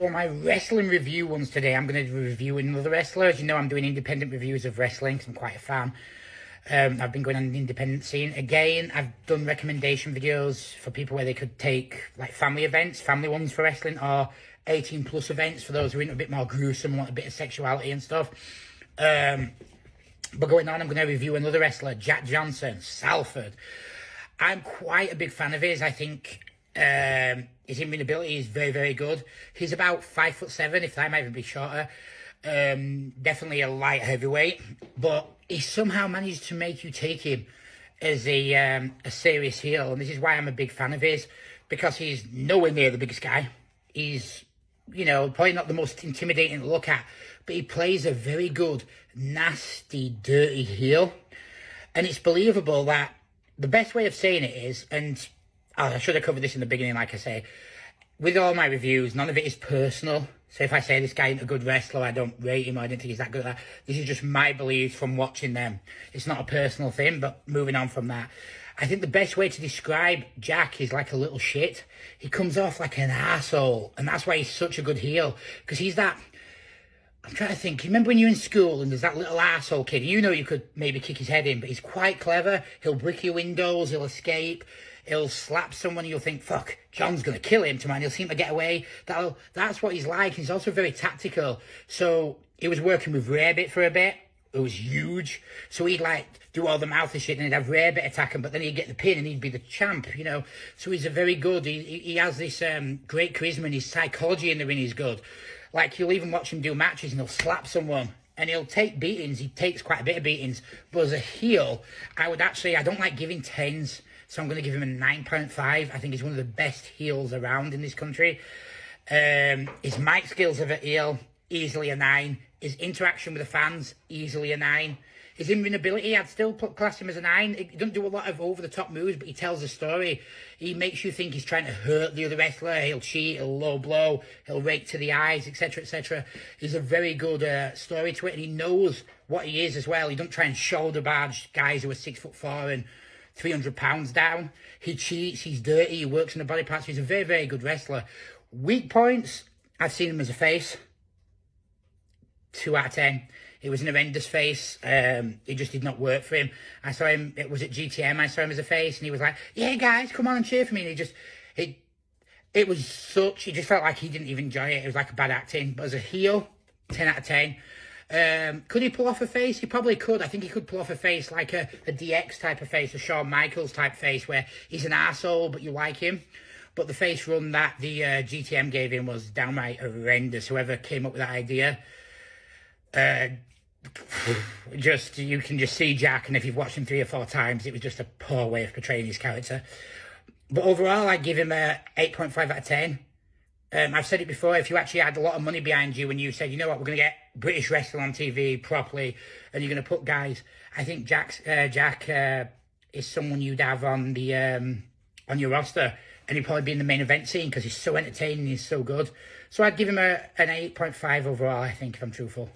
For my wrestling review ones today, I'm going to review another wrestler. As you know, I'm doing independent reviews of wrestling because I'm quite a fan. I've been going on the independent scene. Again, I've done recommendation videos for people where they could take like family events, family ones for wrestling, or 18 plus events for those who are into a bit more gruesome, want a bit of sexuality and stuff. But going on, I'm going to review another wrestler, Jack Johnson, Salford. I'm quite a big fan of his. I think his in-ring ability is very, very good. He's about 5'7", if that might even be shorter. Definitely a light heavyweight, but he somehow managed to make you take him as a serious heel, and this is why I'm a big fan of his, because he's nowhere near the biggest guy. He's, you know, probably not the most intimidating to look at, but he plays a very good, nasty, dirty heel, and it's believable that the best way of saying it is, and I should have covered this in the beginning, like I say, with all my reviews, none of it is personal. So if I say this guy isn't a good wrestler, I don't rate him, or I don't think he's that good at that. This is just my beliefs from watching them. It's not a personal thing, but moving on from that. I think the best way to describe Jack is like a little shit. He comes off like an asshole, and that's why he's such a good heel. Because he's that... I'm trying to think. Remember when you're in school and there's that little arsehole kid? You know you could maybe kick his head in, but he's quite clever. He'll brick your windows, he'll escape. He'll slap someone and you'll think, fuck, John's going to kill him tomorrow. He'll seem to get away. That's what he's like. He's also very tactical. So he was working with Rarebit for a bit. It was huge. So he'd like do all the mouthy shit and he'd have Rarebit attack him, but then he'd get the pin and he'd be the champ, you know. So he's a very good, he has this great charisma, and his psychology in the ring is good. Like, you'll even watch him do matches and he'll slap someone and he'll take beatings. He takes quite a bit of beatings. But as a heel, I don't like giving 10s. So I'm going to give him a 9.5. I think he's one of the best heels around in this country. His mic skills of a heel, easily a 9. His interaction with the fans, easily a 9. His in-ring ability, I'd still class him as a 9. He doesn't do a lot of over-the-top moves, but he tells a story. He makes you think he's trying to hurt the other wrestler. He'll cheat, he'll low blow, he'll rake to the eyes, etc., etc. He's a very good story to it, and he knows what he is as well. He doesn't try and shoulder barge guys who are 6'4" and 300 pounds down. He cheats, he's dirty, he works in the body parts. He's a very, very good wrestler. Weak points, I've seen him as a face. 2 out of 10. It was an horrendous face. It just did not work for him. I saw him, it was at GTM, I saw him as a face, and he was like, yeah, guys, come on and cheer for me. And it was such, it just felt like he didn't even enjoy it. It was like a bad acting. But as a heel, 10 out of 10. Could he pull off a face? He probably could. I think he could pull off a face like a DX type of face, a Shawn Michaels type face, where he's an arsehole, but you like him. But the face run that the GTM gave him was downright horrendous. Whoever came up with that idea, you can just see Jack, and if you've watched him 3 or 4 times, it was just a poor way of portraying his character. But overall, I'd give him a 8.5 out of 10. I've said it before, if you actually had a lot of money behind you and you said, you know what, we're going to get British wrestling on TV properly, and you're going to put guys, I think Jack is someone you'd have on the on your roster, and he'd probably be in the main event scene because he's so entertaining, he's so good. So I'd give him an 8.5 overall, I think, if I'm truthful.